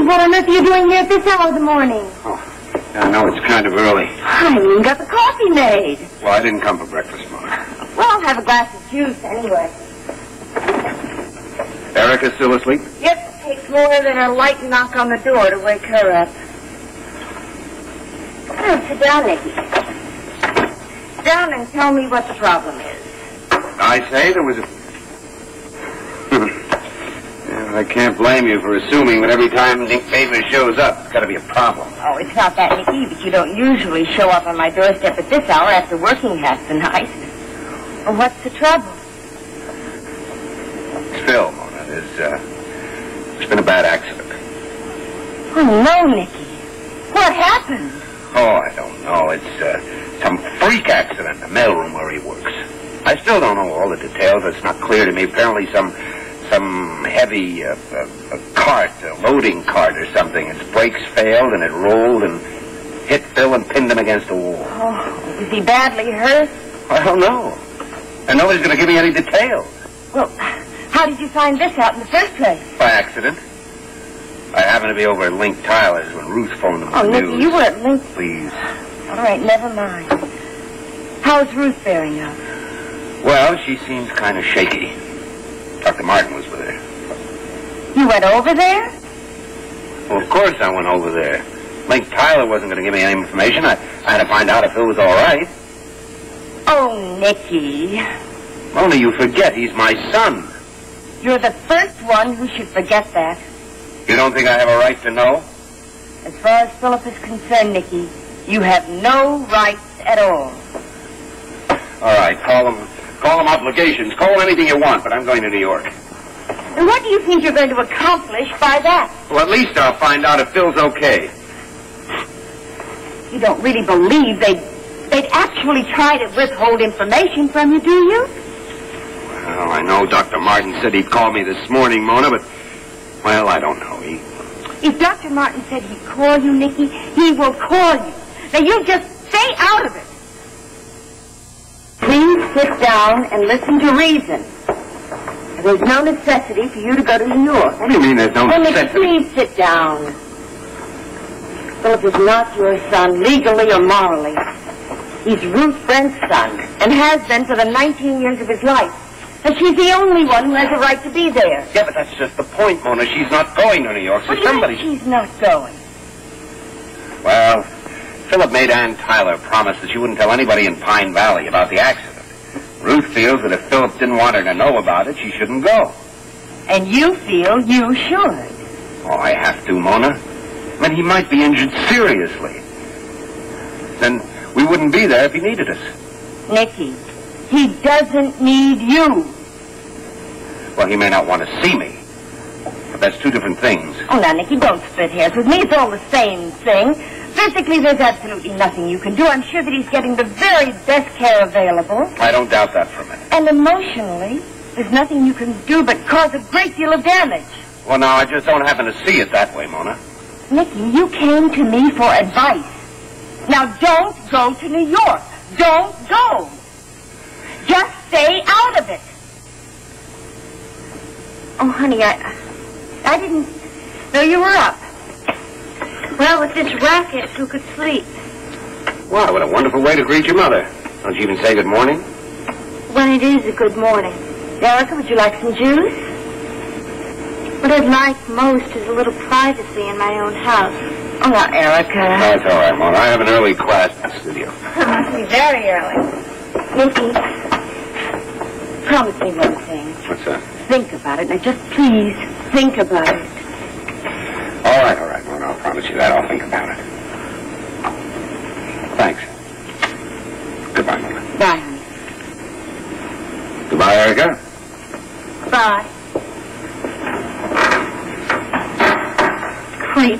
what on earth are you doing here at this hour of the morning? Oh, I know it's kind of early. I haven't even got the coffee made. Well, I didn't come for breakfast, Mona. Well, I'll have a glass of juice anyway. Erica's still asleep? Yep, it takes more than a light knock on the door to wake her up. Oh, sit down, Nicky. Sit down and tell me what the problem is. I say there was a... I can't blame you for assuming that every time Nick Favors shows up, it's got to be a problem. Oh, it's not that, Nicky, but you don't usually show up on my doorstep at this hour after working half the night. Well, what's the trouble? It's Phil, Mona. There's been a bad accident. Oh, no, Nicky. What happened? Oh, I don't know. It's some freak accident in the mailroom where he works. I still don't know all the details. It's not clear to me. Apparently some heavy a cart, a loading cart or something. Its brakes failed and it rolled and hit Phil and pinned him against the wall. Oh, is he badly hurt? I don't know. And nobody's going to give me any details. Well, how did you find this out in the first place? By accident. I happened to be over at Link Tyler's when Ruth phoned them the news. Nicky, you were at Link... Please. All right, never mind. How's Ruth bearing up? Well, she seems kind of shaky. Dr. Martin was with her. You went over there? Well, of course I went over there. Link Tyler wasn't going to give me any information. I had to find out if Phil was all right. Oh, Nicky. Only you forget he's my son. You're the first one who should forget that. You don't think I have a right to know? As far as Philip is concerned, Nicky, you have no rights at all. All right, call them obligations. Call them anything you want, but I'm going to New York. And what do you think you're going to accomplish by that? Well, at least I'll find out if Phil's okay. You don't really believe they'd actually try to withhold information from you, do you? Well, I know Dr. Martin said he'd call me this morning, Mona, but, well, I don't know. If Dr. Martin said he'd call you, Nicky, he will call you. Now, you just stay out of it. Please sit down and listen to reason. There's no necessity for you to go to New York. What do you mean there's no necessity? Please sit down. Philip is not your son, legally or morally. He's Ruth Brent's son, and has been for the 19 years of his life. And she's the only one who has a right to be there. Yeah, but that's just the point, Mona. She's not going to New York, so somebody... She's not going. Well, Philip made Ann Tyler promise that she wouldn't tell anybody in Pine Valley about the accident. Ruth feels that if Philip didn't want her to know about it, she shouldn't go. And you feel you should. Oh, I have to, Mona. I mean, he might be injured seriously. Then we wouldn't be there if he needed us. Nicky, he doesn't need you. Well, he may not want to see me. But that's two different things. Oh, now, Nicky, don't split hairs with me. It's all the same thing. Physically, there's absolutely nothing you can do. I'm sure that he's getting the very best care available. I don't doubt that for a minute. And emotionally, there's nothing you can do but cause a great deal of damage. Well, now, I just don't happen to see it that way, Mona. Nicky, you came to me for advice. Now, don't go to New York. Don't go. Just stay out of it. Oh, honey, I didn't know you were up. Well, with this racket, who could sleep? Wow, what a wonderful way to greet your mother. Don't you even say good morning? When it is a good morning. Erica, would you like some juice? What I'd like most is a little privacy in my own house. Oh, now, Erica. That's all right, Mona. I have an early class in the studio. It must be very early. Nicky, promise me one thing. What's that? Think about it. Now, just please think about it. All right, Mona. I'll promise you that. I'll think about it. Thanks. Goodbye, Mona. Bye, honey. Goodbye, Erica. Bye. Creep.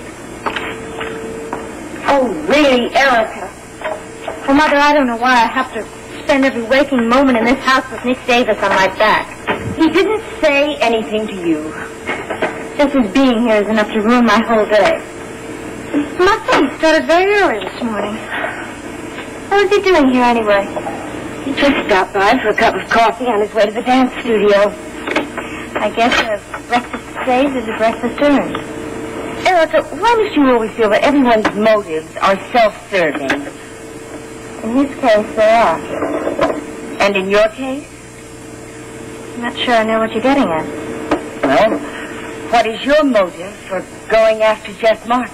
Oh, really, Erica? Well, Mother, I don't know why I have to spend every waking moment in this house with Nick Davis on my back. He didn't say anything to you. Just his being here is enough to ruin my whole day. Must say he started very early this morning. What was he doing here anyway? He just stopped by for a cup of coffee on his way to the dance studio. I guess a breakfast stays is a breakfast earned. Erica, why must you always feel that everyone's motives are self-serving? In his case, they are. And in your case? I'm not sure I know what you're getting at. Well, what is your motive for going after Jeff Martin?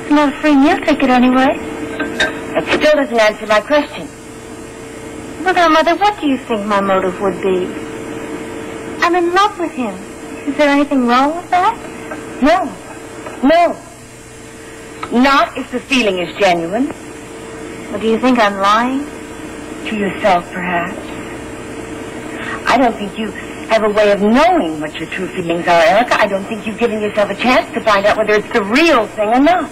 It's not a free meal ticket anyway. That still doesn't answer my question. Mother, what do you think my motive would be? I'm in love with him. Is there anything wrong with that? No. Not if the feeling is genuine. Well, do you think I'm lying? To yourself, perhaps. I don't think you have a way of knowing what your true feelings are, Erica. I don't think you've given yourself a chance to find out whether it's the real thing or not.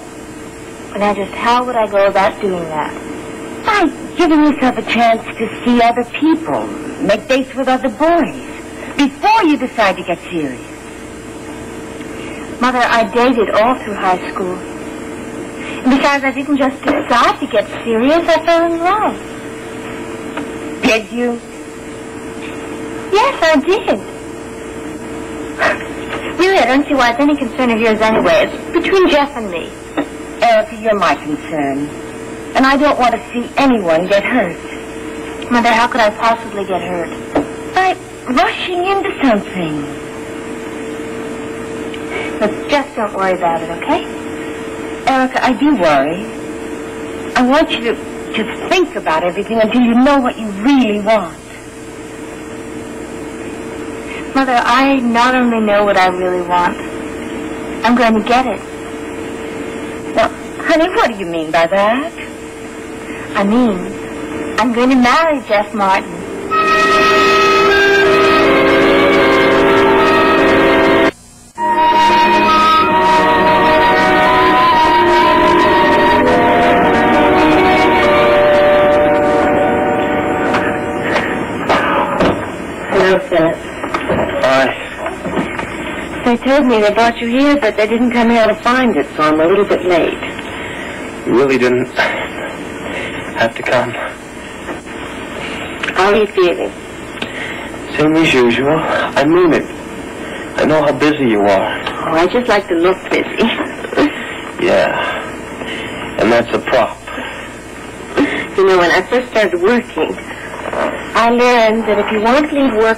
And now just how would I go about doing that? By giving yourself a chance to see other people, make dates with other boys, before you decide to get serious. Mother, I dated all through high school. And besides, I didn't just decide to get serious, I fell in love. Did you? Yes, I did. Really, I don't see why it's any concern of yours anyway. It's between Jeff and me. Erica, you're my concern. And I don't want to see anyone get hurt. Mother, how could I possibly get hurt? By rushing into something. Look, just don't worry about it, okay? Erica, I do worry. I want you to think about everything until you know what you really want. Mother, I not only know what I really want, I'm going to get it. Well, honey, what do you mean by that? I mean, I'm going to marry Jeff Martin. Hello, Philip. Hi. They told me they brought you here, but they didn't come here to find it, so I'm a little bit late. You really didn't have to come. How are you feeling? Same as usual. I mean it. I know how busy you are. Oh, I just like to look busy. Yeah. And that's a prop. You know, when I first started working, I learned that if you want to leave work